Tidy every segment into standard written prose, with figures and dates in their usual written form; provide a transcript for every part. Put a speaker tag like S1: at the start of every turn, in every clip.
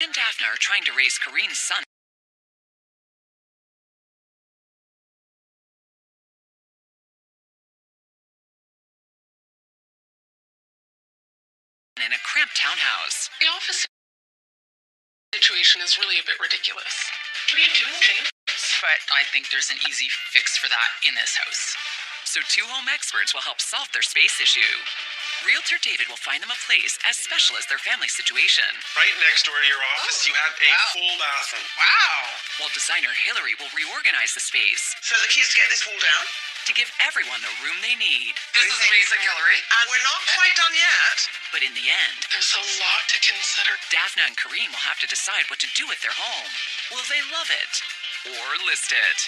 S1: and Daphne are trying to raise Kareen's son in a cramped townhouse.
S2: The office situation is really a bit ridiculous. What are you doing, James?
S1: But I think there's an easy fix for that in this house. So 2 home experts will help solve their space issue. Realtor David will find them a place as special as their family situation.
S3: Right next door to your office, you have a full bathroom.
S2: Wow.
S1: While designer Hillary will reorganize the space
S4: So the kids get this wall down?
S1: to give everyone the room they need.
S2: This is amazing, Hillary.
S4: And we're not quite done yet.
S1: But in the end,
S2: There's a lot to consider.
S1: Daphne and Kareen will have to decide what to do with their home. Will they love it or list it?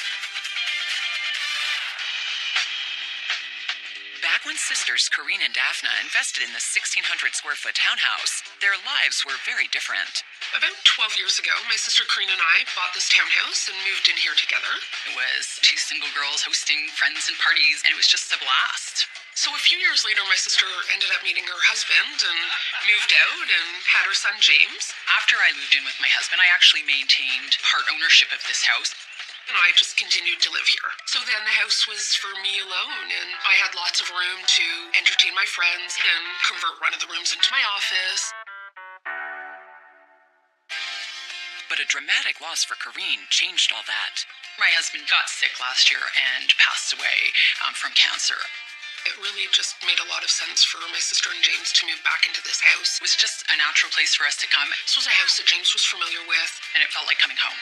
S1: Back when sisters Kareen and Daphne invested in the 1,600 square foot townhouse, their lives were very different.
S2: About 12 years ago, my sister Kareen and I bought this townhouse and moved in here together.
S1: It was 2 single girls hosting friends and parties, and it was just a blast.
S2: So a few years later, my sister ended up meeting her husband and moved out and had her son James.
S1: After I moved in with my husband, I actually maintained part ownership of this house.
S2: And I just continued to live here. So then the house was for me alone, and I had lots of room to entertain my friends and convert one of the rooms into my office.
S1: But a dramatic loss for Kareen changed all that. My husband got sick last year and passed away from cancer.
S2: It really just made a lot of sense for my sister and James to move back into this house.
S1: It was just a natural place for us to come,
S2: This was a house that James was familiar with.
S1: and it felt like coming home.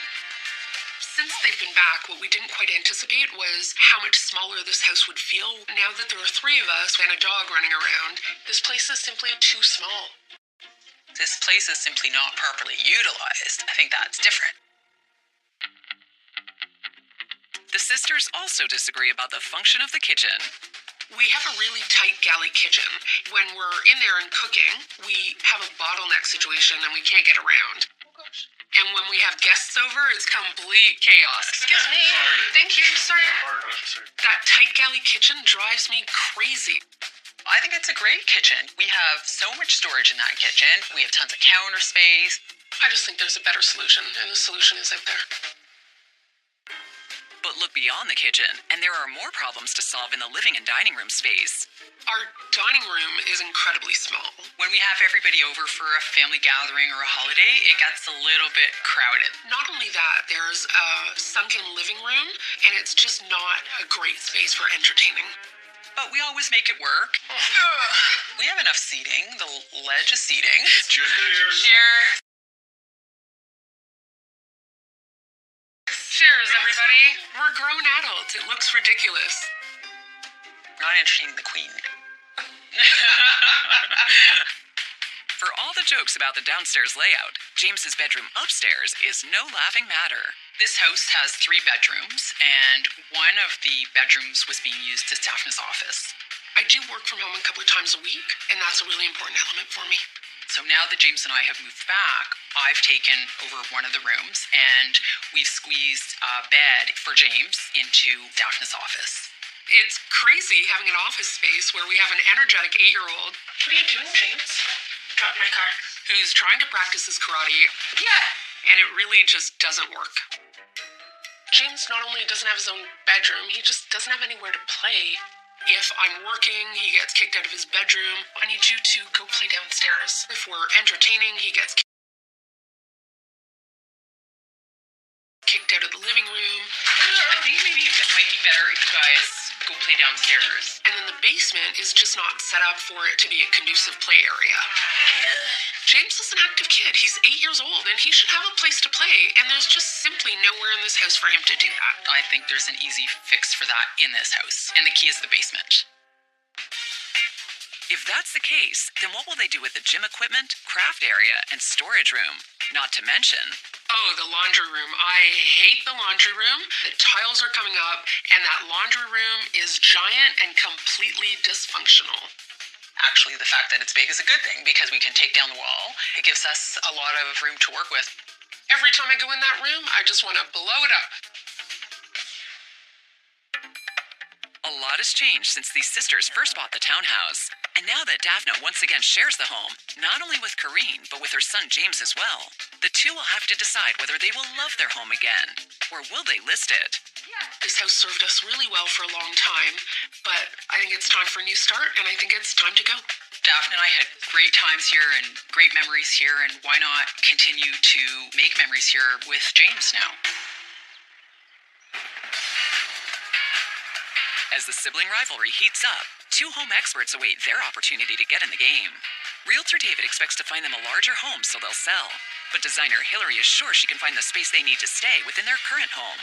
S2: Since they've been back, what we didn't quite anticipate was how much smaller this house would feel. Now that there are 3 of us and a dog running around, this place is simply too small.
S1: This place is simply not properly utilized. I think that's different. The sisters also disagree about the function of the kitchen.
S2: We have a really tight galley kitchen. When we're in there and cooking, we have a bottleneck situation and we can't get around. And when we have guests over, it's complete chaos. Excuse me. Thank you. Sorry. That tight galley kitchen drives me crazy.
S1: I think it's a great kitchen. We have so much storage in that kitchen. We have tons of counter space.
S2: I just think there's a better solution, and the solution is out there.
S1: But look beyond the kitchen, and there are more problems to solve in the living and dining room space.
S2: Our dining room is incredibly small.
S1: When we have everybody over for a family gathering or a holiday, it gets a little bit crowded.
S2: Not only that, there's a sunken living room, and it's just not a great space for entertaining.
S1: But we always make it work. We have enough seating. The ledge is seating.
S3: Cheers.
S1: Cheers.
S2: Cheers, everybody. We're grown adults. It looks ridiculous.
S1: We're not entertaining the queen. For all the jokes about the downstairs layout, James's bedroom upstairs is no laughing matter. This house has 3 bedrooms, and one of the bedrooms was being used as Daphne's office.
S2: I do work from home a couple of times a week, and that's a really important element for me.
S1: So now that James and I have moved back, I've taken over one of the rooms, and we've squeezed a bed for James into Daphne's office.
S2: It's crazy having an office space where we have an energetic 8-year-old. What are you doing, James? Got in my car. Who's trying to practice his karate.
S1: Yeah.
S2: And it really just doesn't work. James not only doesn't have his own bedroom, he just doesn't have anywhere to play. If I'm working, he gets kicked out of his bedroom. I need you to go play downstairs. If we're entertaining, he gets kicked out of the living room.
S1: I think maybe it might be better if you guys go play downstairs.
S2: And then the basement is just not set up for it to be a conducive play area. James is an active kid. He's 8 years old, and he should have a place to play, and there's just simply nowhere in this house for him to do that.
S1: I think there's an easy fix for that in this house, and the key is the basement. If that's the case, then what will they do with the gym equipment, craft area, and storage room? Not to mention...
S2: Oh, the laundry room. I hate the laundry room. The tiles are coming up, and that laundry room is giant and completely dysfunctional.
S1: Actually, the fact that it's big is a good thing because we can take down the wall. It gives us a lot of room to work with.
S2: Every time I go in that room, I just want to blow it up.
S1: A lot has changed since these sisters first bought the townhouse. And now that Daphne once again shares the home, not only with Corinne, but with her son James as well, the two will have to decide whether they will love their home again, or will they list it.
S2: This house served us really well for a long time, but I think it's time for a new start, and I think it's time to go.
S1: Daphne and I had great times here and great memories here, and why not continue to make memories here with James now? As the sibling rivalry heats up, two home experts await their opportunity to get in the game. Realtor David expects to find them a larger home so they'll sell, but designer Hillary is sure she can find the space they need to stay within their current home.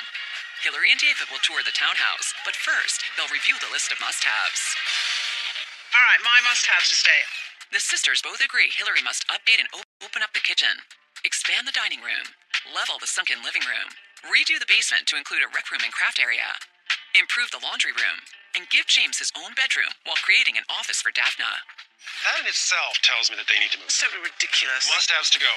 S1: Hillary and David will tour the townhouse, but first, they'll review the list of must-haves.
S4: All right, my must-haves to stay.
S1: The sisters both agree Hillary must update and open up the kitchen, expand the dining room, level the sunken living room, redo the basement to include a rec room and craft area, improve the laundry room, and give James his own bedroom while creating an office for Daphne.
S3: That in itself tells me that they need to move.
S4: It's totally ridiculous.
S3: Must-haves to go.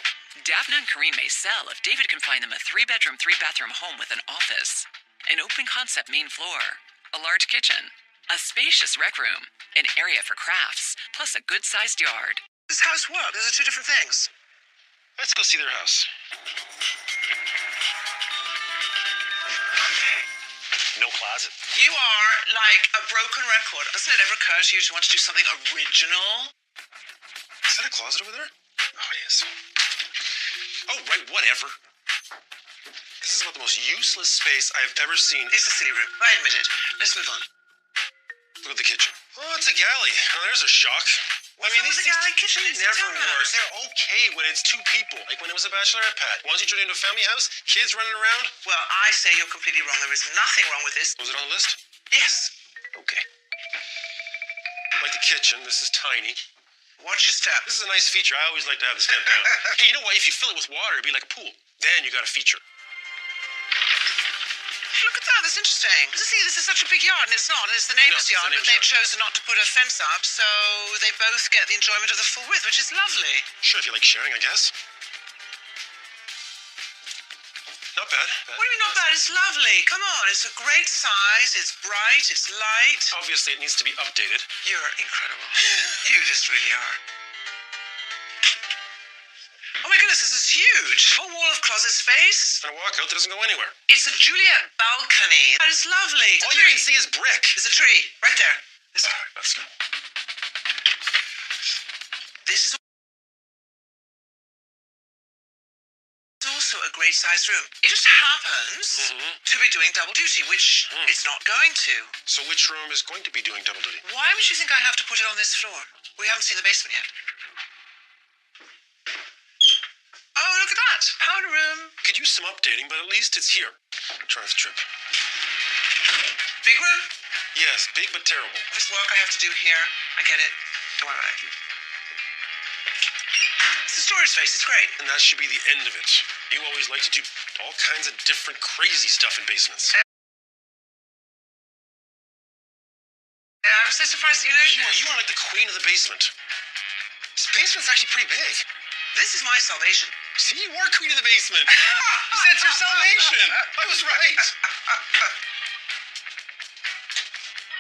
S1: Daphne and Corinne may sell if David can find them a 3-bedroom, 3-bathroom home with an office, an open-concept main floor, a large kitchen, a spacious rec room, an area for crafts, plus a good-sized yard.
S4: This house work. Those are two different things.
S3: Let's go see their house. No closet.
S4: You are like a broken record. Doesn't it ever occur to you to want to do something original?
S3: Is that a closet over there? Oh, it is. Oh, right, whatever. This is about the most useless space I've ever seen.
S4: It's a silly room. I admit it. Let's move on.
S3: Look at the kitchen. Oh, it's a galley. Oh, there's a shock.
S4: What's wrong with the galley kitchen?
S3: They
S4: It's a
S3: never
S4: townhouse.
S3: work. They're okay when it's two people. Like when it was a bachelorette pad. Once you turn it into a family house, kids running around.
S4: Well, I say you're completely wrong. There is nothing wrong with this.
S3: Was it on the list?
S4: Yes.
S3: Okay. Like the kitchen, this is tiny.
S4: Watch your step.
S3: This is a nice feature. I always like to have the step down. Hey, you know what? If you fill it with water, it'd be like a pool. Then you got a feature.
S4: Look at that. That's interesting. See, this is such a big yard, and it's not. And it's the neighbour's
S3: No, it's
S4: yard,
S3: the
S4: but
S3: neighbour's
S4: they've
S3: yard.
S4: chosen not to put a fence up, so they both get the enjoyment of the full width, which is lovely.
S3: Sure, if you like sharing, I guess. Not bad.
S4: What do you mean not bad? It's lovely. Come on. It's a great size. It's bright. It's light.
S3: Obviously, it needs to be updated.
S4: You're incredible. You just really are. Oh my goodness, this is huge. A whole wall of closet space.
S3: And a walkout that doesn't go anywhere.
S4: It's a Juliet balcony. That is lovely. It's a
S3: All you
S4: tree.
S3: can see is brick.
S4: There's a tree right there.
S3: All right, let's go.
S4: This is also a great sized room. It just happens to be doing double duty, which it's not going to.
S3: So which room is going to be doing double duty?
S4: Why would you think I have to put it on this floor? We haven't seen the basement yet. Oh, look at that. Powder room.
S3: Could use some updating, but at least it's here. Try this trip.
S4: Big room.
S3: Yes, big but terrible.
S4: This work I have to do here. I get it. Don't worry about it. It's a storage space. It's great.
S3: And that should be the end of it. You always like to do all kinds of different crazy stuff in basements.
S4: Yeah, I'm so surprised that you noticed.
S3: You are like the queen of the basement. This basement's actually pretty big.
S4: This is my salvation.
S3: See, you are queen of the basement. You said it's your salvation. I was right.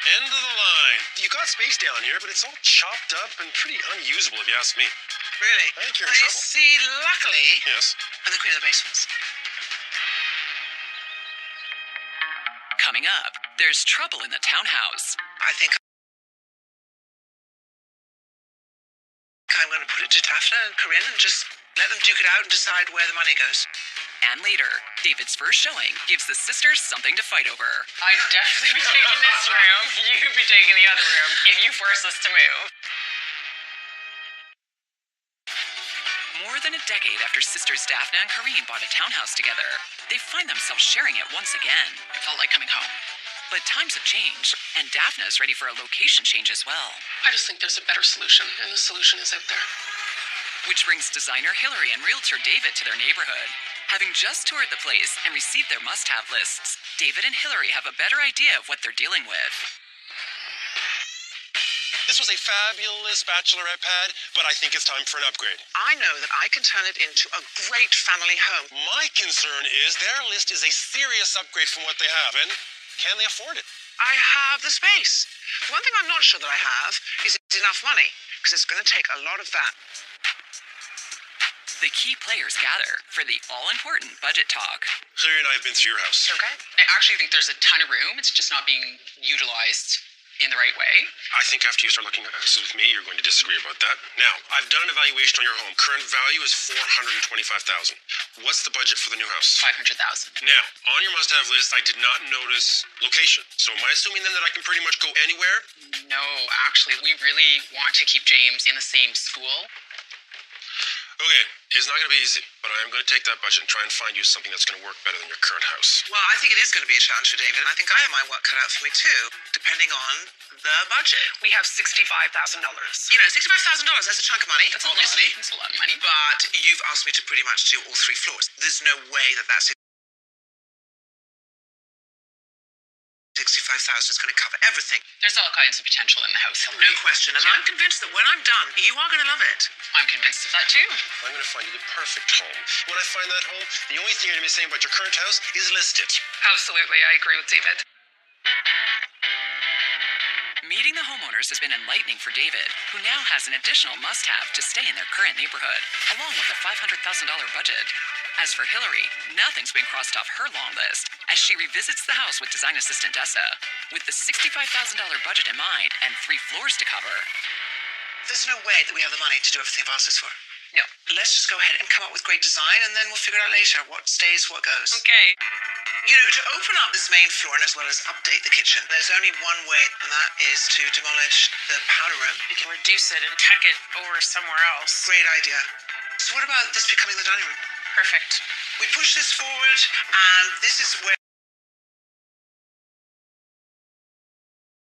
S3: End of the line. You got space down here, but it's all chopped up and pretty unusable if you ask me.
S4: Really?
S3: I think you're in
S4: You
S3: trouble.
S4: see, luckily,
S3: Yes.
S4: I'm the queen of the basements.
S1: Coming up, there's trouble in the townhouse.
S4: I think I'm going to put it to Daphne and Corinne and just let them duke it out and decide where the money goes.
S1: And later, David's first showing gives the sisters something to fight over. I'd definitely be taking this room. You'd be taking the other room if you force us to move. More than a decade after sisters Daphne and Corinne bought a townhouse together, they find themselves sharing it once again. It felt like coming home. But times have changed, and Daphne's ready for a location change as well.
S2: I just think there's a better solution, and the solution is out there.
S1: Which brings designer Hillary and realtor David to their neighborhood. Having just toured the place and received their must-have lists, David and Hillary have a better idea of what they're dealing with.
S3: This was a fabulous bachelorette pad, but I think it's time for an upgrade.
S4: I know that I can turn it into a great family home.
S3: My concern is their list is a serious upgrade from what they have, and can they afford it?
S4: I have the space. One thing I'm not sure that I have is enough money, because it's going to take a lot of that.
S1: The key players gather for the all-important budget talk.
S3: Clary and I have been through your house.
S2: Okay. I actually think there's a ton of room. It's just not being utilized in the right way.
S3: I think after you start looking at houses with me, you're going to disagree about that. Now, I've done an evaluation on your home. Current value is $425,000. What's the budget for the new house?
S2: 500,000.
S3: Now, on your must-have list, I did not notice location. So am I assuming then that I can pretty much go anywhere?
S2: No, actually, we really want to keep James in the same school.
S3: Okay, it's not going to be easy, but I am going to take that budget and try and find you something that's going to work better than your current house.
S4: Well, I think it is going to be a challenge for David, and I think I have my work cut out for me too, depending on the budget.
S2: We have $65,000.
S4: You know, $65,000, that's a chunk of money,
S2: That's
S4: obviously.
S2: That's a lot of money.
S4: But you've asked me to pretty much do all 3 floors. There's no way that 65,000 is going to cover everything.
S2: There's all kinds of potential in the house.
S4: No question. And I'm convinced that when I'm done, you are going to love it.
S2: I'm convinced of that too.
S3: I'm going to find you the perfect home. When I find that home, the only thing you're going to be saying about your current house is list it.
S2: Absolutely, I agree with David.
S1: Meeting the homeowners has been enlightening for David, who now has an additional must-have to stay in their current neighborhood, along with a $500,000 budget. As for Hillary, nothing's been crossed off her long list as she revisits the house with design assistant Dessa. With the $65,000 budget in mind and 3 floors to cover,
S4: There's no way that we have the money to do everything I've asked us for.
S2: No.
S4: Let's just go ahead and come up with great design, and then we'll figure out later what stays, what goes.
S2: Okay.
S4: You know, to open up this main floor and as well as update the kitchen, there's only one way, and that is to demolish the powder room.
S5: We can reduce it and tuck it over somewhere else.
S4: Great idea. So what about this becoming the dining room?
S5: Perfect.
S4: We push this forward, and this is where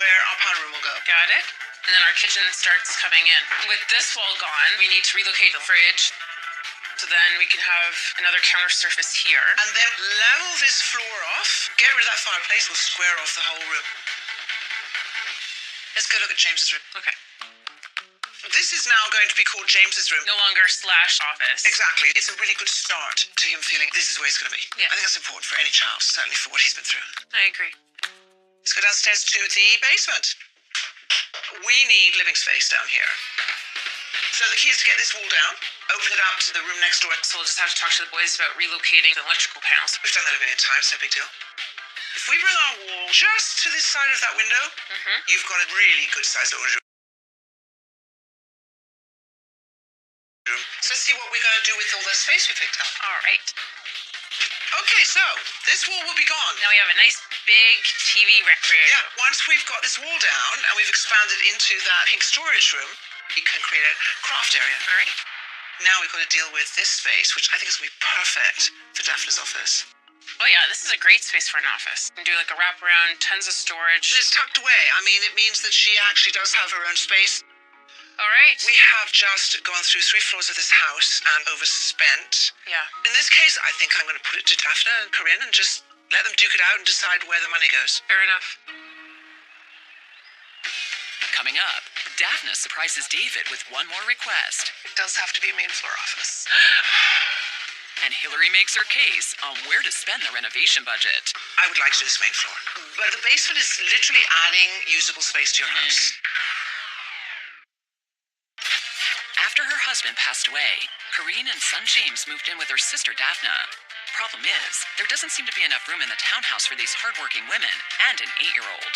S4: our powder room will go.
S5: Got it. And then our kitchen starts coming in. With this wall gone, we need to relocate the fridge. So then we can have another counter surface here.
S4: And then level this floor off, get rid of that fireplace, we'll square off the whole room. Let's go look at James's room.
S5: Okay.
S4: This is now going to be called James's room.
S5: No longer slash office.
S4: Exactly. It's a really good start to him feeling this is where he's going to be.
S5: Yeah.
S4: I think that's important for any child, certainly for what he's been through.
S5: I agree.
S4: Let's go downstairs to the basement. We need living space down here. So the key is to get this wall down, open it up to the room next door.
S5: So we'll just have to talk to the boys about relocating the electrical panels.
S4: We've done that a million times, no big deal. If we bring our wall just to this side of that window, you've got a really good sized laundry room. So let's see what we're going to do with all the space we picked up.
S5: All right.
S4: Okay, so this wall will be gone.
S5: Now we have a nice big TV recreator.
S4: Yeah, once we've got this wall down and we've expanded into that pink storage room, we can create a craft area.
S5: All right.
S4: Now we've got to deal with this space, which I think is going to be perfect for Daphne's office.
S5: Oh yeah, this is a great space for an office. You can do like a wraparound, tons of storage.
S4: It's tucked away. I mean, it means that she actually does have her own space.
S5: All right.
S4: We have just gone through 3 floors of this house and overspent.
S5: Yeah.
S4: In this case, I think I'm going to put it to Daphne and Corinne and just let them duke it out and decide where the money goes.
S5: Fair enough.
S1: coming up, Daphne surprises David with one more request.
S2: It does have to be a main floor office.
S1: And Hillary makes her case on where to spend the renovation budget.
S4: I would like to do this main floor. But the basement is literally adding usable space to your house.
S1: After her husband passed away, Corinne and son James moved in with her sister Daphne. Problem is, there doesn't seem to be enough room in the townhouse for these hardworking women and an 8-year-old.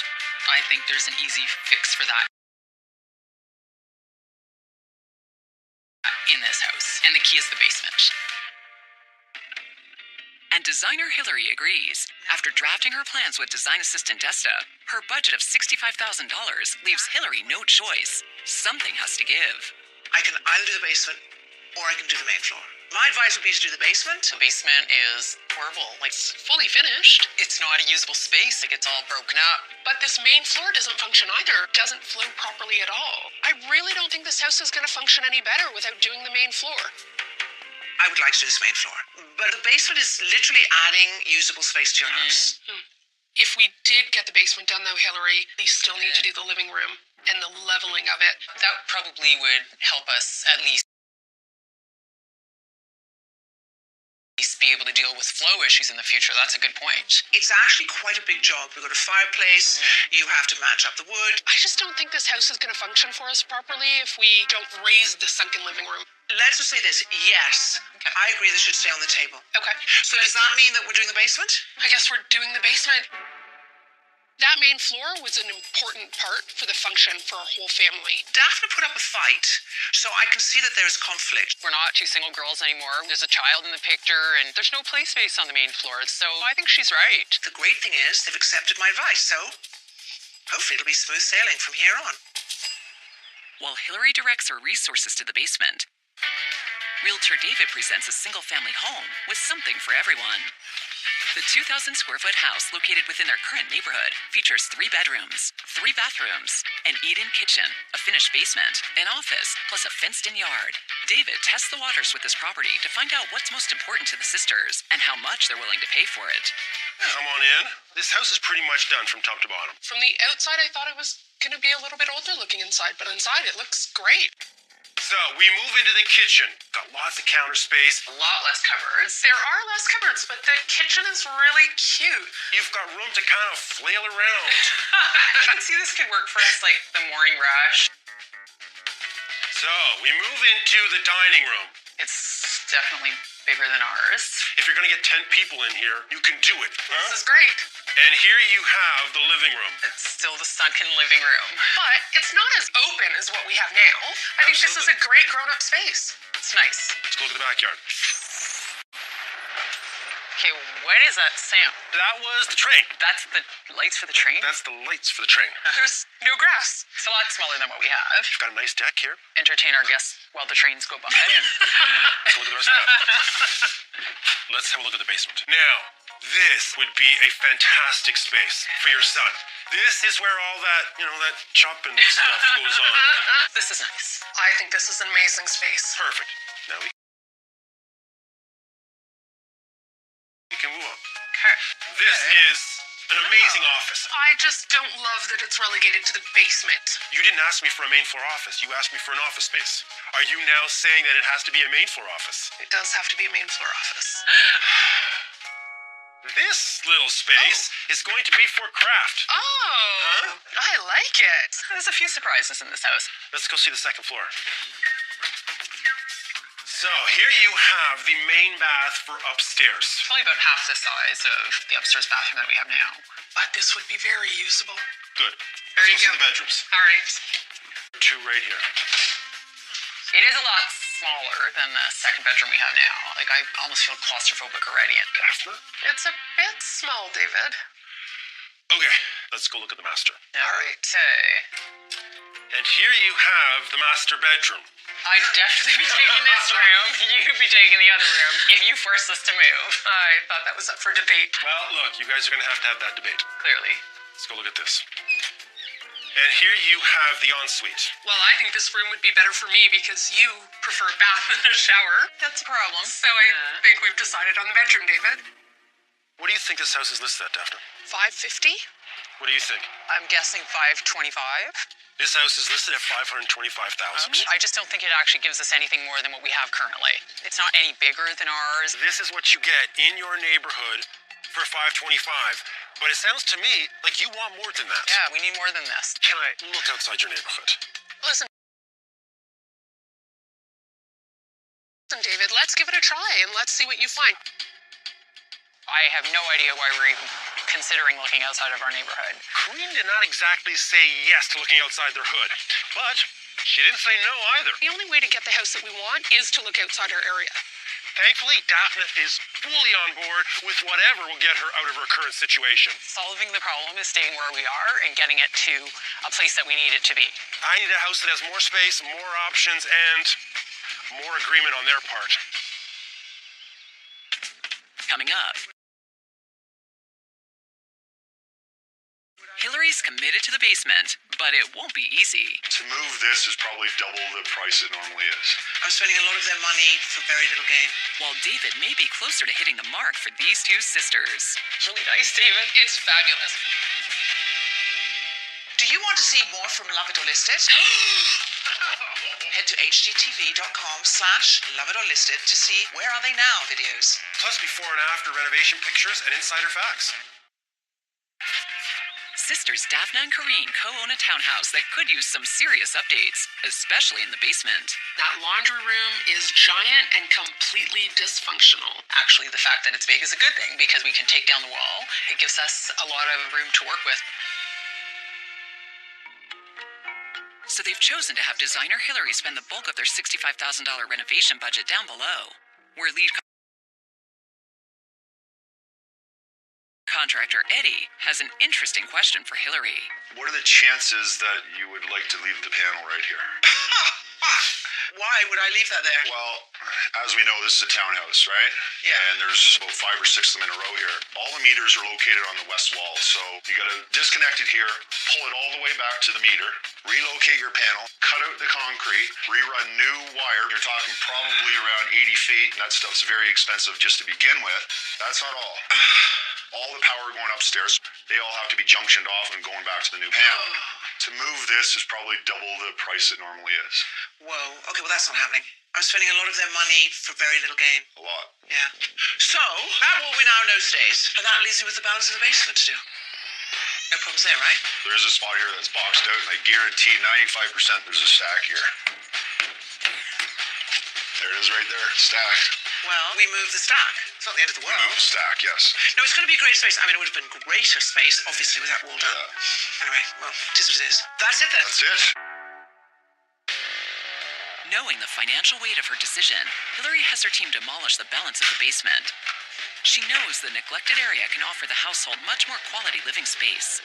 S2: I think there's an easy fix for that in this house, and the key is the basement.
S1: And designer Hillary agrees. After drafting her plans with design assistant Desta, her budget of $65,000 leaves Hillary no choice. Something has to give.
S4: I can either do the basement or I can do the main floor. My advice would be to do the basement.
S2: The basement is horrible. Like, it's fully finished. It's not a usable space. Like, it's all broken up.
S6: But this main floor doesn't function either. It doesn't flow properly at all. I really don't think this house is going to function any better without doing the main floor.
S4: I would like to do this main floor. But the basement is literally adding usable space to your house.
S6: If we did get the basement done, though, Hillary, we still need to do the living room and the leveling of it.
S2: That probably would help us at least
S1: be able to deal with flow issues in the future. That's a good point.
S4: It's actually quite a big job. We've got a fireplace. You have to match up the wood.
S6: I just don't think this house is going to function for us properly if we don't raise the sunken living room.
S4: Let's just say this. Yes,
S1: Okay.
S4: I agree this should stay on the table.
S6: Okay.
S4: So does that mean that we're doing the basement?
S6: I guess we're doing the basement. That main floor was an important part for the function for our whole family.
S4: Daphne put up a fight, so I can see that there's conflict.
S1: We're not two single girls anymore. There's a child in the picture, and there's no play space on the main floor, so I think she's right.
S4: The great thing is they've accepted my advice, so hopefully it'll be smooth sailing from here on.
S1: While Hillary directs her resources to the basement, Realtor David presents a single-family home with something for everyone. The 2,000 square foot house located within their current neighborhood features 3 bedrooms, 3 bathrooms, an eat-in kitchen, a finished basement, an office, plus a fenced-in yard. David tests the waters with this property to find out what's most important to the sisters and how much they're willing to pay for it.
S3: Come on in. This house is pretty much done from top to bottom.
S6: From the outside, I thought it was going to be a little bit older looking inside, but inside it looks great.
S3: So, we move into the kitchen. Got lots of counter space.
S1: A lot less cupboards.
S6: There are less cupboards, but the kitchen is really cute.
S3: You've got room to kind of flail around.
S1: I can see this could work for us, like the morning rush.
S3: So, we move into the dining room.
S1: It's definitely bigger than ours.
S3: If you're gonna get 10 people in here, you can do it.
S6: This is great.
S3: And here you have the living room.
S1: It's still the sunken living room.
S6: But it's not as open as what we have now. I think this is a great grown-up space.
S1: It's nice.
S3: Let's go to the backyard.
S1: Okay, what is that sound?
S3: That was the train.
S1: That's the lights for the train?
S3: That's the lights for the train.
S6: There's no grass.
S1: It's a lot smaller than what we have.
S3: We've got a nice deck here.
S1: Entertain our guests while the trains go by. And
S3: Let's look at the rest of that. Let's have a look at the basement. Now, this would be a fantastic space for your son. This is where all that, that chopping stuff goes on.
S1: this is nice.
S6: I think this is an amazing space.
S3: Perfect. Now we can move on.
S1: Okay.
S3: This is an amazing office.
S6: I just don't love that it's relegated to the basement.
S3: You didn't ask me for a main floor office. You asked me for an office space. Are you now saying that it has to be a main floor office?
S6: It does have to be a main floor office.
S3: This little space is going to be for craft.
S6: Oh, I like it.
S1: There's a few surprises in this house.
S3: Let's go see the second floor. So here you have the main bath for upstairs.
S1: It's only about half the size of the upstairs bathroom that we have now.
S6: But this would be very usable.
S3: Good.
S6: There
S3: Let's
S6: you
S3: go
S6: go.
S3: see the bedrooms.
S6: All right.
S3: 2 right here.
S1: It is a lot smaller than the second bedroom we have now. Like, I almost feel claustrophobic already.
S3: Daphne?
S6: It's a bit small, David.
S3: Okay, let's go look at the master.
S1: All right. Okay.
S3: And here you have the master bedroom.
S1: I'd definitely be taking this room. You'd be taking the other room if you forced us to move.
S6: I thought that was up for debate.
S3: Well, look, you guys are going to have that debate.
S1: Clearly.
S3: Let's go look at this. And here you have the ensuite.
S6: Well, I think this room would be better for me because you prefer a bath and a shower.
S1: That's a problem.
S6: So I think we've decided on the bedroom, David.
S3: What do you think this house is listed at, Daphne?
S6: $550?
S3: What do you think?
S1: I'm guessing $525.
S3: This house is listed at $525,000.
S1: I just don't think it actually gives us anything more than what we have currently. It's not any bigger than ours.
S3: This is what you get in your neighborhood for $525. But it sounds to me like you want more than that.
S1: Yeah, we need more than this.
S3: Can I look outside your neighborhood?
S6: Listen, David, let's give it a try and let's see what you find.
S1: I have no idea why we're even considering looking outside of our neighborhood.
S3: Queen did not exactly say yes to looking outside their hood, but she didn't say no either.
S6: The only way to get the house that we want is to look outside our area.
S3: Thankfully, Daphne is fully on board with whatever will get her out of her current situation.
S1: Solving the problem is staying where we are and getting it to a place that we need it to be.
S3: I need a house that has more space, more options, and more agreement on their part.
S1: Coming up. Hillary's committed to the basement, but it won't be easy.
S7: To move this is probably double the price it normally is.
S4: I'm spending a lot of their money for very little gain.
S1: While David may be closer to hitting the mark for these two sisters.
S6: It's really nice, David. It's fabulous.
S4: Do you want to see more from Love It or List It? Head to hgtv.com/loveitOrlisted to see Where Are They Now videos.
S3: Plus before and after renovation pictures and insider facts.
S1: Sisters Daphne and Kareen co-own a townhouse that could use some serious updates, especially in the basement.
S6: That laundry room is giant and completely dysfunctional.
S1: Actually, the fact that it's big is a good thing because we can take down the wall. It gives us a lot of room to work with. So they've chosen to have designer Hillary spend the bulk of their $65,000 renovation budget down below, where lead contractor Eddie has an interesting question for Hillary.
S7: What are the chances that you would like to leave the panel right here?
S4: Why would I leave that there?
S7: Well, as we know, this is a townhouse, right?
S4: Yeah.
S7: And there's about 5 or 6 of them in a row here. All the meters are located on the west wall, so you got to disconnect it here, pull it all the way back to the meter, relocate your panel, cut out the concrete, rerun new wire. You're talking probably around 80 feet, and that stuff's very expensive just to begin with. That's not all. All the power going upstairs, they all have to be junctioned off and going back to the new panel. To move this is probably double the price it normally is.
S4: Whoa. Okay, well, that's not happening. I'm spending a lot of their money for very little gain.
S7: A lot.
S4: Yeah. So, that wall we now know stays. And that leaves me with the balance of the basement to do. No problems there, right?
S7: There's a spot here that's boxed out, and I guarantee 95% there's a stack here. There it is right there, stacked.
S4: Well, we move the stack. It's not the end of the world.
S7: Move the stack, yes.
S4: No, it's going to be a great space. I mean, it would have been greater space, obviously, with that wall down.
S7: Yeah.
S4: Anyway, well, it is what it is. That's it then.
S7: That's it.
S1: Knowing the financial weight of her decision, Hillary has her team demolish the balance of the basement. She knows the neglected area can offer the household much more quality living space.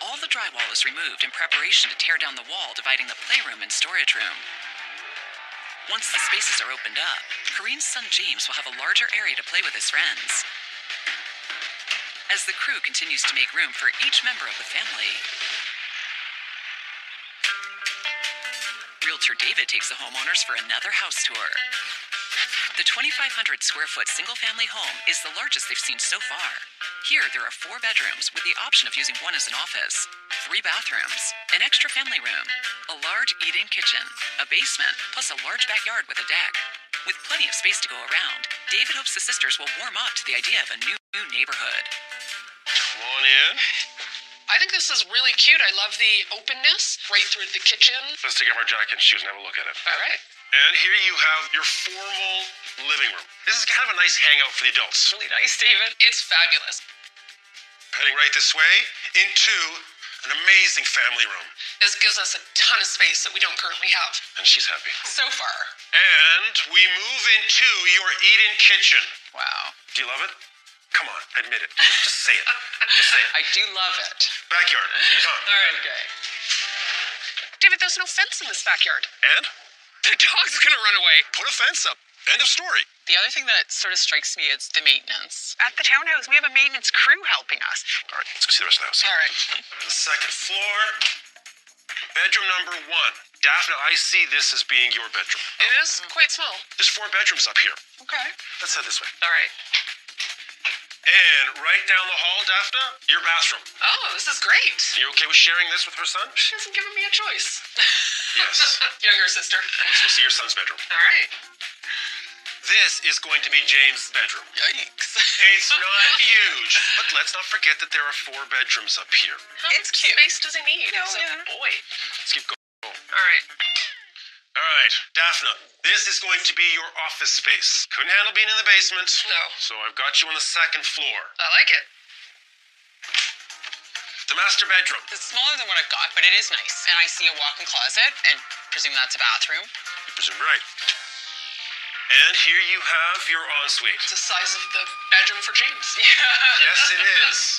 S1: All the drywall is removed in preparation to tear down the wall dividing the playroom and storage room. Once the spaces are opened up, Kareen's son James will have a larger area to play with his friends. As the crew continues to make room for each member of the family, Realtor David takes the homeowners for another house tour. The 2,500 square foot single-family home is the largest they've seen so far. Here, there are 4 bedrooms with the option of using one as an office, 3 bathrooms, an extra family room, a large eat-in kitchen, a basement, plus a large backyard with a deck. With plenty of space to go around, David hopes the sisters will warm up to the idea of a new neighborhood.
S3: Come on in.
S6: I think this is really cute. I love the openness right through the kitchen.
S3: Let's take off our jacket and shoes and have a look at it.
S6: All right.
S3: And here you have your formal living room. This is kind of a nice hangout for the adults.
S6: Really nice, David. It's fabulous.
S3: Heading right this way into an amazing family room.
S6: This gives us a ton of space that we don't currently have.
S3: And she's happy.
S6: So far.
S3: And we move into your eat-in kitchen.
S1: Wow.
S3: Do you love it? Come on, admit it. Just say it. Just say it.
S1: I do love it.
S3: Backyard. Come on.
S6: All right.
S1: Okay.
S6: David, there's no fence in this backyard.
S3: And?
S6: The dog's gonna run away.
S3: Put a fence up. End of story.
S1: The other thing that sort of strikes me is the maintenance.
S4: At the townhouse, we have a maintenance crew helping us.
S3: All right, let's go see the rest of the house.
S6: All right.
S3: The second floor. Bedroom number 1. Daphne, I see this as being your bedroom.
S6: It is quite small.
S3: There's 4 bedrooms up here.
S6: Okay.
S3: Let's head this way.
S6: All right.
S3: And right down the hall, Daphne, your bathroom.
S6: Oh, this is great.
S3: You okay with sharing this with her son?
S6: She hasn't given me a choice.
S3: Yes.
S6: Younger sister.
S3: Let's go see your son's bedroom.
S6: All right.
S3: This is going to be James' bedroom.
S1: Yikes.
S3: It's not huge, but let's not forget that there are 4 bedrooms up here.
S6: It's cute. Space does he need?
S1: No,
S6: He's
S1: yeah.
S6: a boy.
S3: Let's keep going.
S6: All right.
S3: All right, Daphne, this is going to be your office space. Couldn't handle being in the basement.
S6: No.
S3: So I've got you on the second floor.
S6: I like it.
S3: The master bedroom.
S1: It's smaller than what I've got, but it is nice. And I see a walk-in closet, and presume that's a bathroom.
S3: You presume right. And here you have your ensuite.
S6: It's the size of the bedroom for James.
S3: Yes, it is.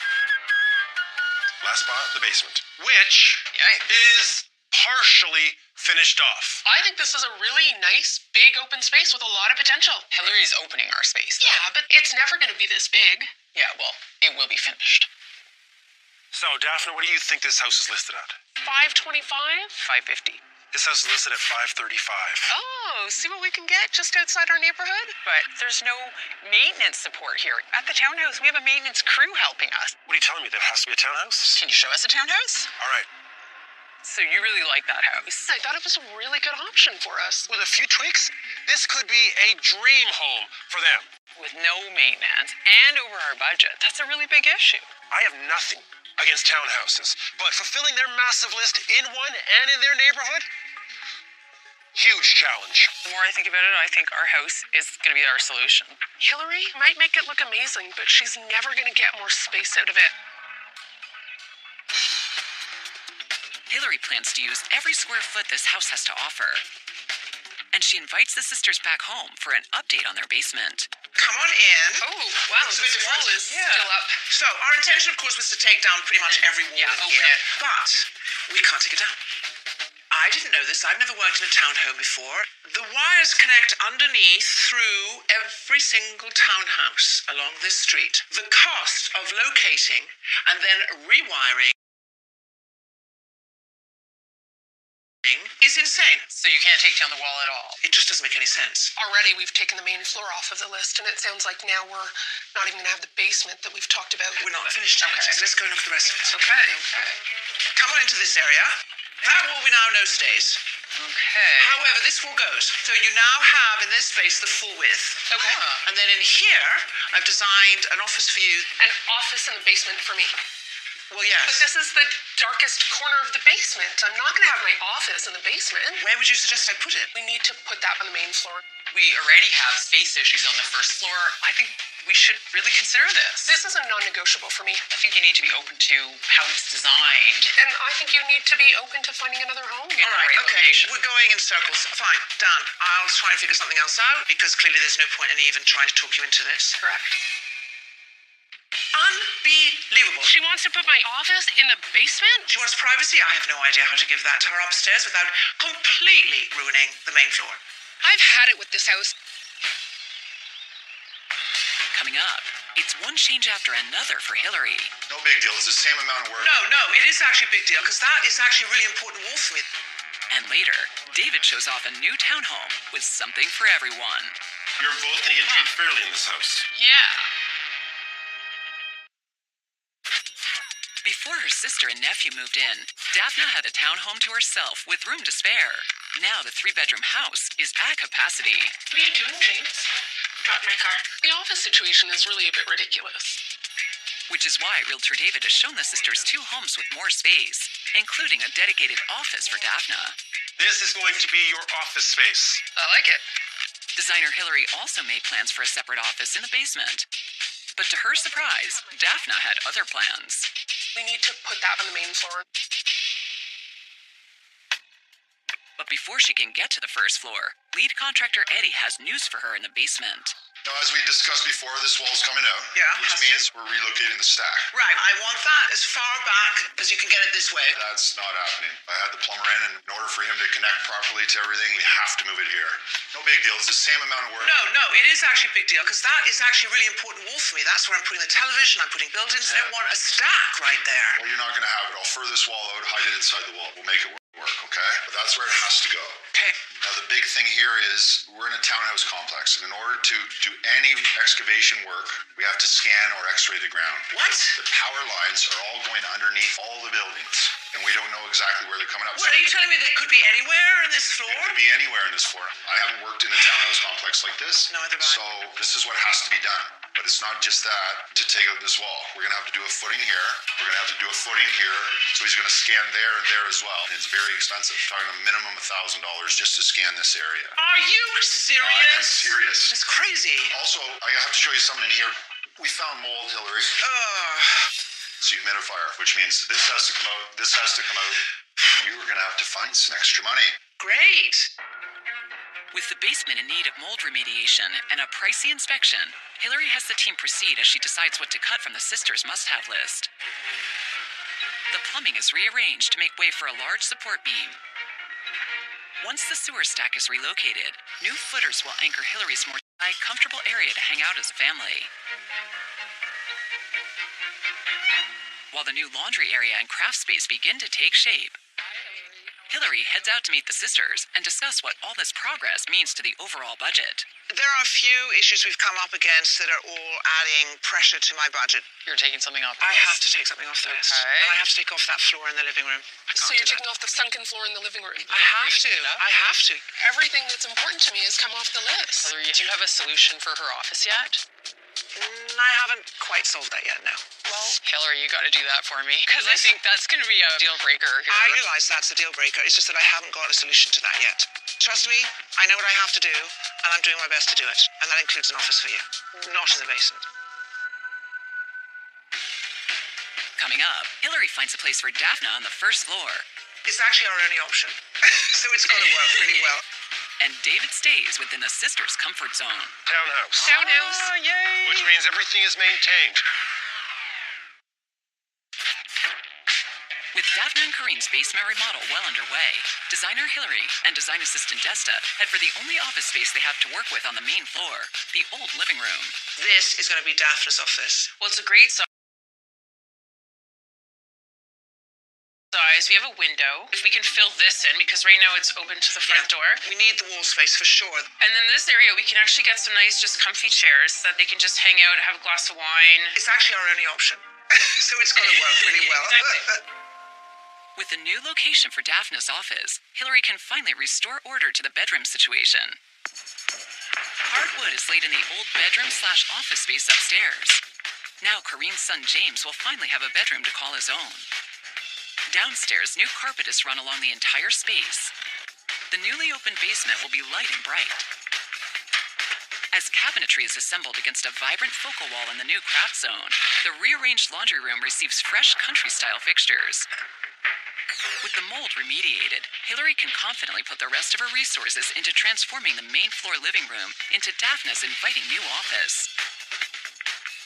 S3: Last spot, the basement, which
S1: Yikes.
S3: is partially finished off.
S6: I think this is a really nice, big open space with a lot of potential.
S1: Hillary's opening our space. though.
S6: Yeah, but it's never going to be this big.
S1: Yeah, well, it will be finished.
S3: So, Daphne, what do you think this house is listed at?
S6: 525?
S1: 550.
S3: This house is listed at 535.
S6: Oh, see what we can get just outside our neighborhood?
S1: But there's no maintenance support here.
S4: At the townhouse, we have a maintenance crew helping us.
S3: What are you telling me? There has to be a townhouse?
S1: Can you show us a townhouse?
S3: All right.
S1: So you really like that house?
S6: I thought it was a really good option for us.
S3: With a few tweaks, this could be a dream home for them.
S1: With no maintenance and over our budget, that's a really big issue.
S3: I have nothing against townhouses, but fulfilling their massive list in one and in their neighborhood, huge challenge.
S1: The more I think about it, I think our house is going to be our solution.
S6: Hillary might make it look amazing, but she's never going to get more space out of it.
S1: Hillary plans to use every square foot this house has to offer. And she invites the sisters back home for an update on their basement.
S4: Come on in.
S2: Oh, wow,
S4: Looks a
S2: the
S4: bit
S2: wall
S4: different.
S2: is still up.
S4: So, our intention, of course, was to take down pretty much every wall
S2: Yeah,
S4: in
S2: open
S4: here.
S2: it.
S4: But we can't take it down. I didn't know this. I've never worked in a townhome before. The wires connect underneath through every single townhouse along this street. The cost of locating and then rewiring is insane.
S1: So you can't take down the wall at all?
S4: It just doesn't make any sense.
S6: Already we've taken the main floor off of the list, and it sounds like now we're not even going to have the basement that we've talked about.
S4: We're not finished yet.
S1: Okay.
S4: So let's go and look at the rest of it.
S1: Okay.
S4: Come on into this area. That wall we now know stays.
S1: Okay.
S4: However, this wall goes. So you now have in this space the full width.
S1: Okay.
S4: And then in here, I've designed an office for you.
S6: An office in the basement for me.
S4: Well, yes.
S6: But this is the darkest corner of the basement. I'm not going to have my office in the basement.
S4: Where would you suggest I put it?
S6: We need to put that on the main floor.
S1: We already have space issues on the first floor. I think we should really consider this.
S6: This is a non-negotiable for me.
S1: I think you need to be open to how it's designed.
S6: And I think you need to be open to finding another home.
S4: All right,
S1: Right
S4: okay.
S1: location.
S4: We're going in circles. Fine, done. I'll try and figure something else out because clearly there's no point in even trying to talk you into this.
S6: Correct.
S4: Unbelievable.
S6: She wants to put my office in the basement?
S4: She wants privacy. I have no idea how to give that to her upstairs without completely ruining the main floor.
S6: I've had it with this house.
S1: Coming up, it's one change after another for Hillary.
S7: No big deal. It's the same amount of work.
S4: No, it is actually a big deal because that is actually a really important wall for me.
S1: And later, David shows off a new townhome with something for everyone.
S3: You're both going to get treated fairly in this house.
S1: Yeah. Before her sister and nephew moved in, Daphne had a townhome to herself with room to spare. Now the 3-bedroom house is at capacity.
S6: What are you doing, James? Got my car. The office situation is really a bit ridiculous.
S1: Which is why Realtor David has shown the sisters 2 homes with more space, including a dedicated office for Daphne.
S3: This is going to be your office space.
S6: I like it.
S1: Designer Hillary also made plans for a separate office in the basement. But to her surprise, Daphne had other plans.
S6: We need to put that on the main floor.
S1: But before she can get to the first floor, lead contractor Eddie has news for her in the basement.
S7: Now, as we discussed before, this wall's coming out.
S4: Yeah,
S7: Which
S4: has
S7: means we're relocating the stack.
S4: Right, I want that as far back as you can get it this way.
S7: That's not happening. I had the plumber in, and in order for him to connect properly to everything, we have to move it here. No big deal. It's the same amount of work.
S4: No, it is actually a big deal because that is actually a really important wall for me. That's where I'm putting the television, I'm putting buildings. I want a stack right there.
S7: Well, you're not going to have it. I'll fur this wall out, hide it inside the wall. We'll make it work, okay? But that's where it has to go.
S4: Okay.
S7: Now, the big thing here is we're in a townhouse complex, and in order to do any excavation work, we have to scan or x-ray the ground.
S4: What?
S7: The power lines are all going underneath all the buildings, and we don't know exactly where they're coming up.
S4: What, are you telling me they could be anywhere in this floor?
S7: It could be anywhere in this floor. I haven't worked in a townhouse complex like this.
S4: Neither have I.
S7: So this is what has to be done. But it's not just that to take out this wall. We're going to have to do a footing here. We're going to have to do a footing here. So he's going to scan there and there as well. And it's very expensive. Talking a minimum $1,000 just to scan this area.
S4: Are you serious?
S7: I am serious.
S4: It's crazy.
S7: Also, I have to show you something in here. We found mold, Hillary. It's a humidifier, which means this has to come out, this has to come out. You were going to have to find some extra money.
S4: Great.
S1: With the basement in need of mold remediation and a pricey inspection, Hillary has the team proceed as she decides what to cut from the sisters' must-have list. The plumbing is rearranged to make way for a large support beam. Once the sewer stack is relocated, new footers will anchor Hillary's more comfortable area to hang out as a family. While the new laundry area and craft space begin to take shape, Hillary heads out to meet the sisters and discuss what all this progress means to the overall budget.
S4: There are a few issues we've come up against that are all adding pressure to my budget.
S1: You're taking something off the
S4: I
S1: list.
S4: have to take something off the list.
S1: Okay.
S4: And I have to take off that floor in the living room. I can't
S6: So
S4: do
S6: you're
S4: that.
S6: taking off the sunken floor in the living room.
S4: I have to. I have to.
S6: Everything that's important to me has come off the list.
S1: Hillary, do you have a solution for her office yet?
S4: I haven't quite solved that yet, no.
S6: Well,
S1: Hillary, you got to do that for me. Because I think that's going to be a deal breaker here.
S4: I realise that's a deal breaker. It's just that I haven't got a solution to that yet. Trust me, I know what I have to do, and I'm doing my best to do it. And that includes an office for you. Not in the basement.
S1: Coming up, Hillary finds a place for Daphne on the first floor.
S4: It's actually our only option. So it's going to work really well.
S1: And David stays within the sisters' comfort zone.
S3: Townhouse.
S6: townhouse.
S1: Yay!
S3: Which means everything is maintained.
S1: With Daphne and Corinne's basement remodel well underway, designer Hillary and design assistant Desta head for the only office space they have to work with on the main floor, the old living room.
S4: This is going to be Daphne's office.
S5: Well, it's a great size. We have a window. If we can fill this in, because right now it's open to the front door.
S4: We need the wall space for sure.
S5: And then this area, we can actually get some nice, just comfy chairs that they can just hang out, have a glass of wine.
S4: It's actually our only option. So it's going to work really well.
S5: Exactly.
S1: With the new location for Daphne's office, Hillary can finally restore order to the bedroom situation. Hardwood is laid in the old bedroom/office space upstairs. Now Corinne's son James will finally have a bedroom to call his own. Downstairs, new carpet is run along the entire space. The newly opened basement will be light and bright. As cabinetry is assembled against a vibrant focal wall in the new craft zone, the rearranged laundry room receives fresh country-style fixtures. With the mold remediated, Hillary can confidently put the rest of her resources into transforming the main floor living room into Daphne's inviting new office.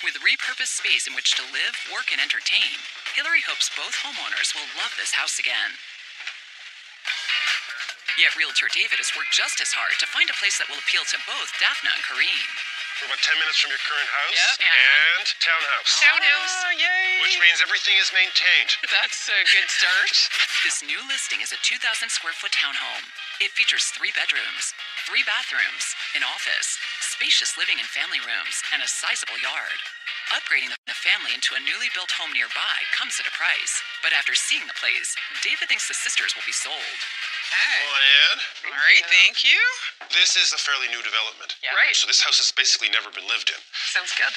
S1: With repurposed space in which to live, work, and entertain, Hillary hopes both homeowners will love this house again. Yet Realtor David has worked just as hard to find a place that will appeal to both Daphne and Corinne.
S3: We're about 10 minutes from your current house.
S1: Yep.
S3: And townhouse.
S6: Townhouse.
S1: Yay!
S3: Which means everything is maintained.
S1: That's a good start. This new listing is a 2,000 square foot townhome. It features 3 bedrooms, 3 bathrooms, an office, spacious living and family rooms, and a sizable yard. Upgrading the family into a newly built home nearby comes at a price. But after seeing the place, David thinks the sisters will be sold.
S3: Come on in.
S5: All right, thank you.
S3: This is a fairly new development.
S5: Yeah.
S6: Right.
S3: So this house has basically never been lived in.
S6: Sounds good.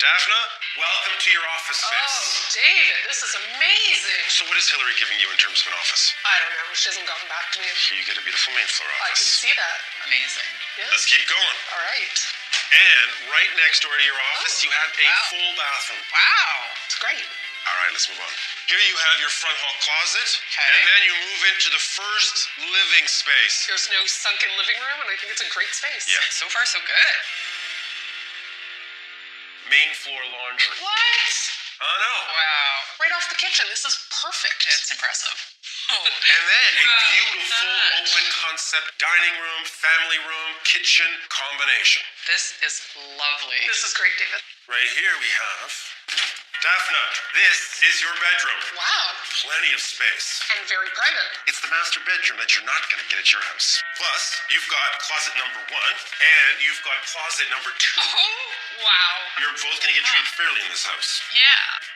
S3: Daphne, welcome to your office
S6: Oh,
S3: space.
S6: David, this is amazing.
S3: So what is Hillary giving you in terms of an office?
S6: I don't know. She hasn't gotten back to me.
S3: Here you get a beautiful main floor
S6: I can
S3: office.
S6: see that.
S1: Amazing.
S6: Yes.
S3: Let's keep going.
S6: All right.
S3: And right next door to your office, you have a
S5: wow.
S3: full bathroom.
S5: Wow.
S6: It's great.
S3: All right, let's move on. Here you have your front hall closet,
S5: Okay.
S3: and then you move into the first living space.
S6: There's no sunken living room, and I think it's a great space.
S3: Yeah.
S5: So far, so good.
S3: Main floor laundry.
S6: What?
S3: I know.
S5: Wow.
S6: Right off the kitchen. This is perfect.
S5: It's impressive. Oh.
S3: And then a
S5: Wow,
S3: beautiful
S5: that.
S3: open concept dining room, family room, kitchen combination.
S5: This is lovely.
S6: This is great, David.
S3: Right here we have Daphne. This is your bedroom.
S6: Wow.
S3: Plenty of space.
S6: And very private.
S3: It's the master bedroom that you're not going to get at your house. Plus, you've got closet number 1 and you've got closet number 2.
S5: Oh, wow.
S3: You're both going to get treated fairly in this house.
S5: Yeah.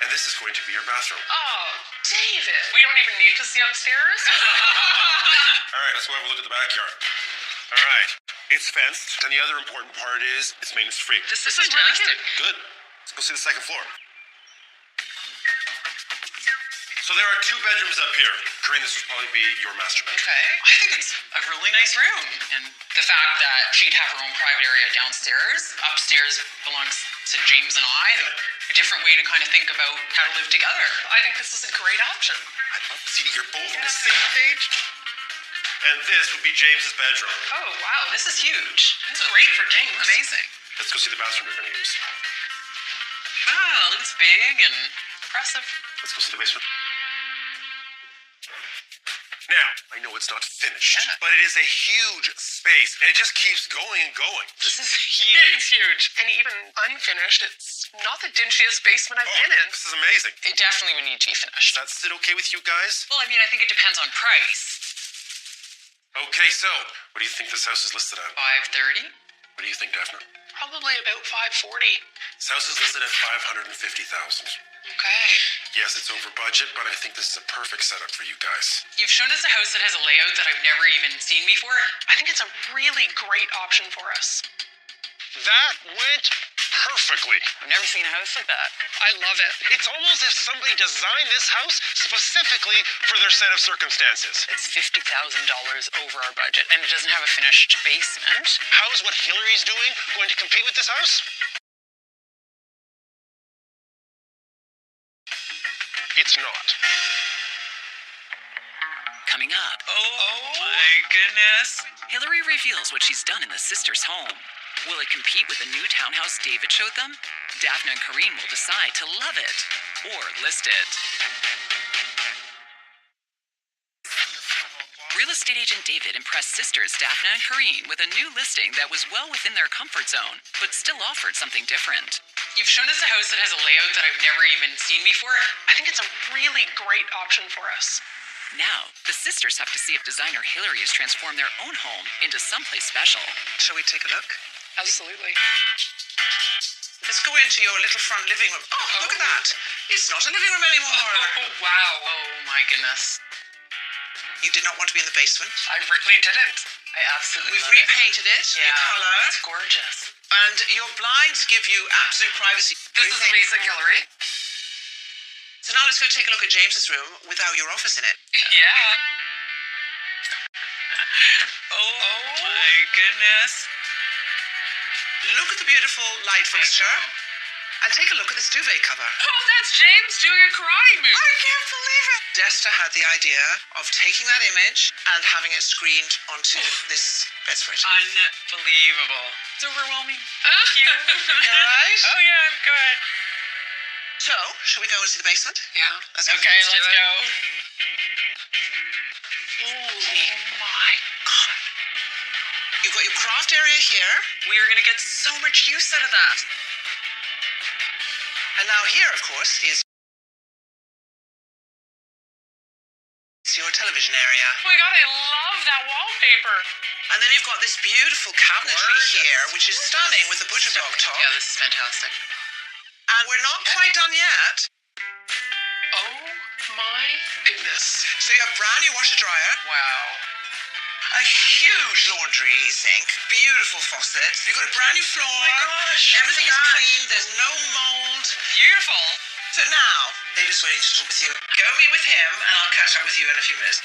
S3: And this is going to be your bathroom.
S6: Oh, David. We don't even need to see upstairs.
S3: All right, let's go have a look at the backyard. All right, it's fenced. And the other important part is it's maintenance free.
S5: This is
S6: really
S5: fantastic.
S3: Good. Let's go see the second floor. So there are 2 bedrooms up here. Corinne, this would probably be your master bedroom.
S5: Okay. I think it's a really nice room. And the fact that she'd have her own private area downstairs, upstairs belongs to James and I, a different way to kind of think about how to live together.
S6: I think this is a great option.
S3: I love to see that you're both on the same page. And this would be James's bedroom.
S5: Oh, wow. This is huge. This is great for James. Amazing.
S3: Let's go see the bathroom you're going to use.
S5: Wow, it looks big and impressive.
S3: Let's go see the basement. Now, I know it's not finished,
S5: Yeah.
S3: but it is a huge space, and it just keeps going and going.
S5: This is huge.
S6: It's huge. And even unfinished, it's not the dingiest basement I've been in.
S3: This is amazing.
S5: It definitely would need to be
S3: Does
S5: finished.
S3: that sit okay with you guys?
S5: Well, I mean, I think it depends on price.
S3: Okay, so what do you think this house is listed at?
S5: 530?
S3: What do you think, Daphne?
S6: Probably about 540.
S3: This house is listed at 550,000.
S6: Okay.
S3: Yes, it's over budget, but I think this is a perfect setup for you guys.
S5: You've shown us a house that has a layout that I've never even seen before.
S6: I think it's a really great option for us.
S3: That went perfectly.
S5: I've never seen a house like that.
S6: I love it.
S3: It's almost as if somebody designed this house specifically for their set of circumstances.
S5: It's $50,000 over our budget, and it doesn't have a finished basement.
S3: How is what Hillary's doing going to compete with this house? It's not.
S1: Coming up,
S5: Oh my goodness.
S1: Hillary reveals what she's done in the sisters' home. Will it compete with the new townhouse David showed them? Daphne and Kareen will decide to love it or list it. Real estate agent David impressed sisters Daphne and Kareen with a new listing that was well within their comfort zone, but still offered something different.
S5: You've shown us a house that has a layout that I've never even seen before.
S6: I think it's a really great option for us.
S1: Now, the sisters have to see if designer Hillary has transformed their own home into someplace special.
S4: Shall we take a look?
S6: Absolutely.
S4: Let's go into your little front living room. Oh, look at that. It's not a living room anymore.
S5: Oh, wow. Oh my goodness.
S4: You did not want to be in the basement.
S5: I really didn't. I absolutely
S4: We've
S5: love it.
S4: repainted it, new colour.
S5: It's gorgeous.
S4: And your blinds give you absolute privacy.
S5: This is amazing, Hillary.
S4: So now let's go take a look at James's room without your office in it.
S5: Yeah. Oh my goodness.
S4: Look at the beautiful light fixture. And take a look at this duvet cover.
S5: Oh, that's James doing a karate move.
S4: I can't believe it. Desta had the idea of taking that image and having it screened onto this bedspread.
S5: Unbelievable. It's overwhelming. Thank you.
S4: All right.
S5: Oh, yeah, go ahead.
S4: So, should we go and see the basement?
S6: Yeah.
S4: Let's go.
S5: Okay, let's go.
S6: Holy my God.
S4: You've got your craft area here.
S5: We are going to get so much use out of that.
S4: And now here, of course, is your television area.
S6: Oh my God, I love that wallpaper.
S4: And then you've got this beautiful cabinetry here, which is stunning with the butcher block top.
S5: Yeah, this is fantastic.
S4: And we're not quite done yet.
S6: Oh my goodness.
S4: So you have brand new washer dryer,
S5: Wow.
S4: a huge laundry sink, beautiful faucets. You've got a brand new floor.
S5: Oh my gosh.
S4: Everything is clean. There's no mold.
S5: Beautiful.
S4: So now, David's waiting to talk with you. Go meet with him, and I'll catch up with you in a few minutes.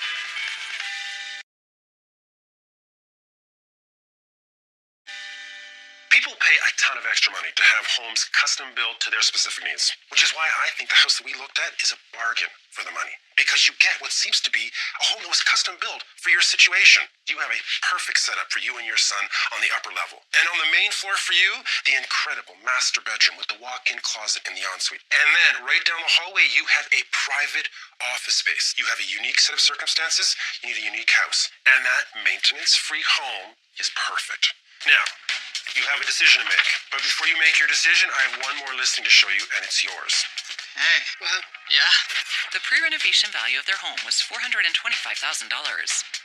S3: People pay a ton of extra money to have homes custom built to their specific needs, which is why I think the house that we looked at is a bargain for the money. Because you get what seems to be a home that was custom built for your situation. You have a perfect setup for you and your son on the upper level. And on the main floor for you, the incredible master bedroom with the walk-in closet in the ensuite. And then right down the hallway, you have a private office space. You have a unique set of circumstances. You need a unique house. And that maintenance-free home is perfect. Now, you have a decision to make. But before you make your decision, I have one more listing to show you, and it's yours.
S4: Hey.
S6: Well,
S5: Yeah.
S1: The pre-renovation value of their home was $425,000.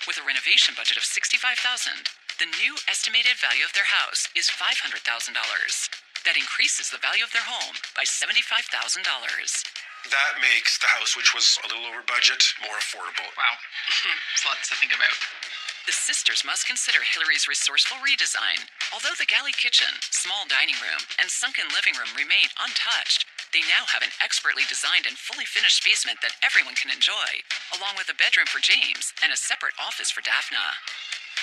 S1: With a renovation budget of $65,000, the new estimated value of their house is $500,000. That increases the value of their home by $75,000.
S3: That makes the house, which was a little over budget, more affordable.
S5: Wow. It's lots to think about.
S1: The sisters must consider Hillary's resourceful redesign. Although the galley kitchen, small dining room, and sunken living room remain untouched, they now have an expertly designed and fully finished basement that everyone can enjoy, along with a bedroom for James and a separate office for Daphne.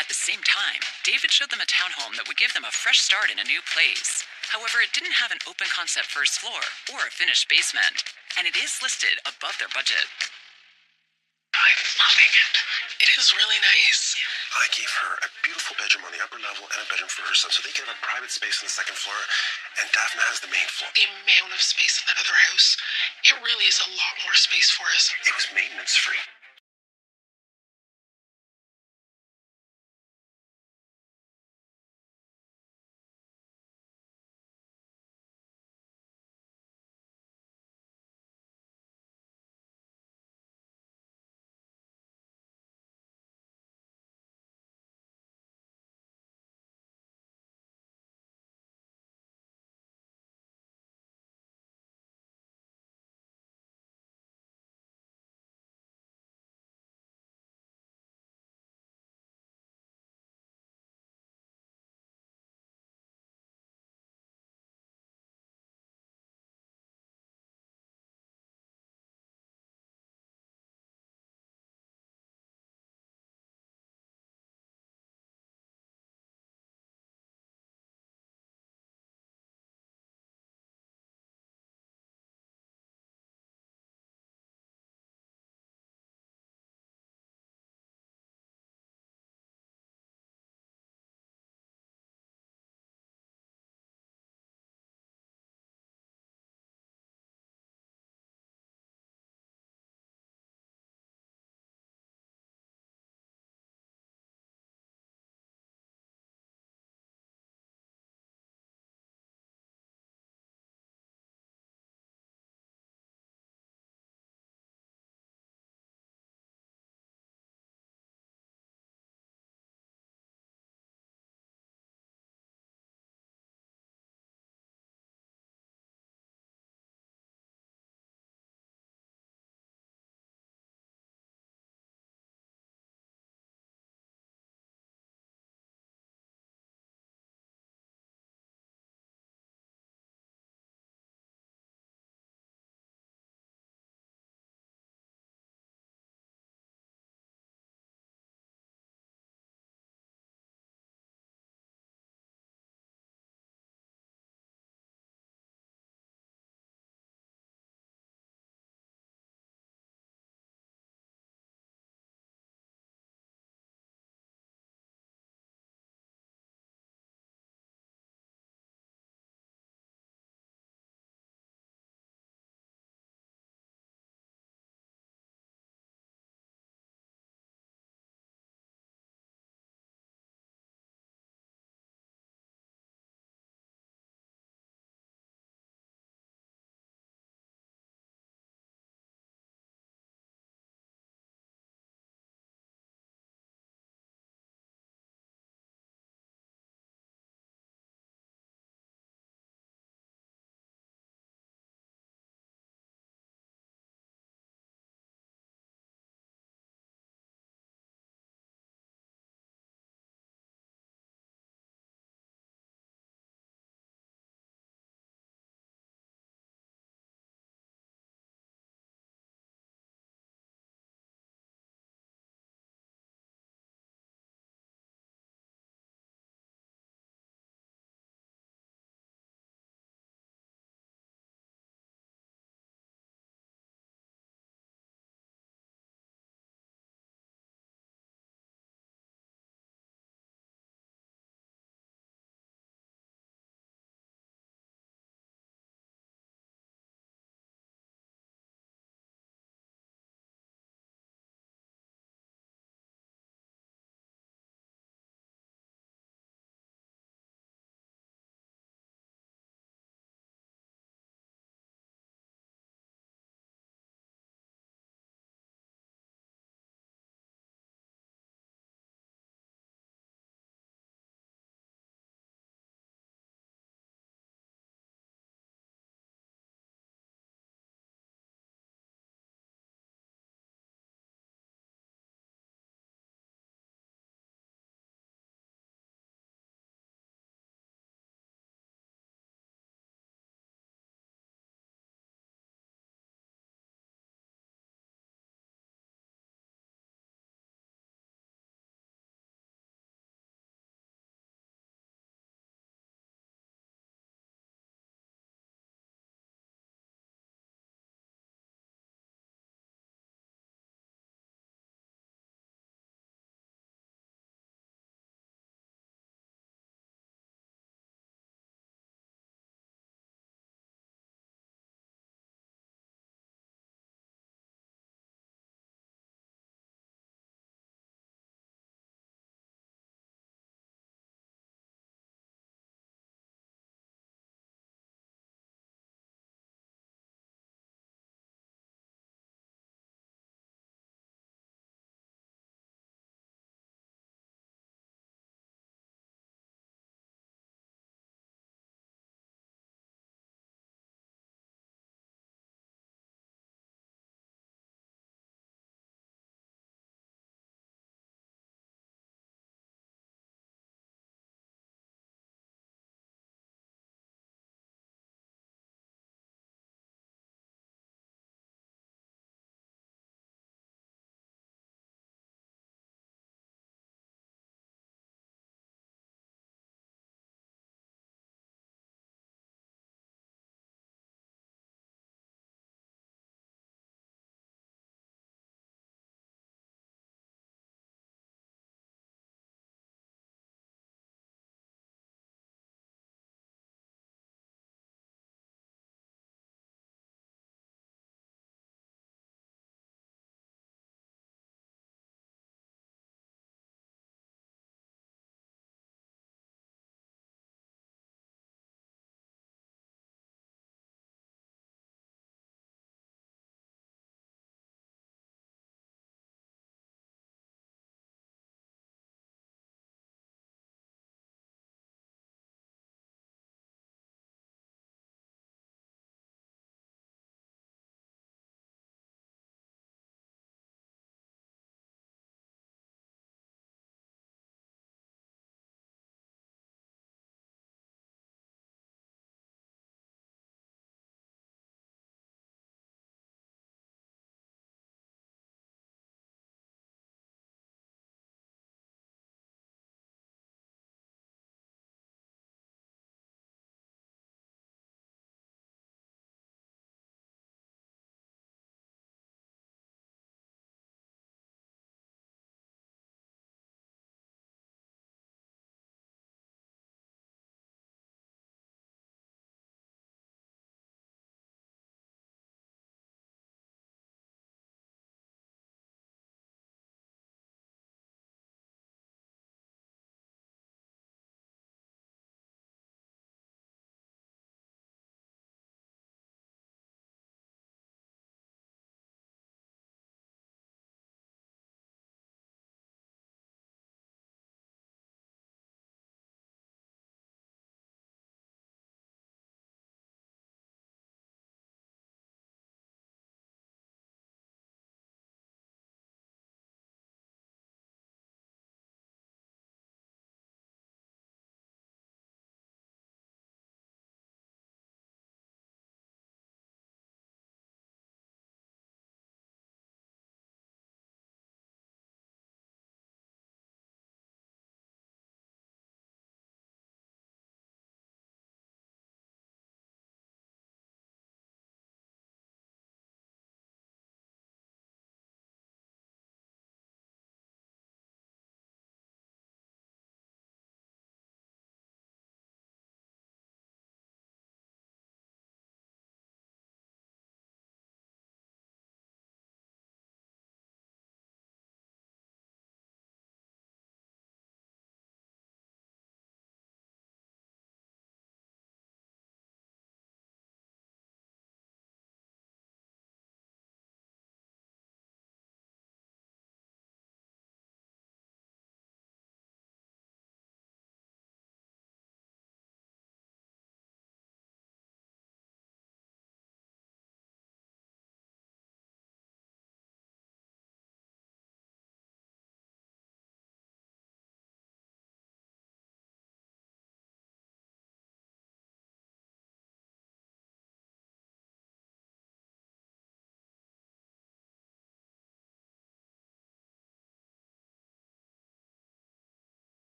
S1: At the same time, David showed them a townhome that would give them a fresh start in a new place. However, it didn't have an open concept first floor or a finished basement, and it is listed above their budget.
S6: I'm loving it. It is really nice.
S3: I gave her a beautiful bedroom on the upper level and a bedroom for her son, so they can have a private space on the second floor, and Daphne has the main floor.
S6: The amount of space in that other house, it really is a lot more space for us.
S3: It was maintenance-free.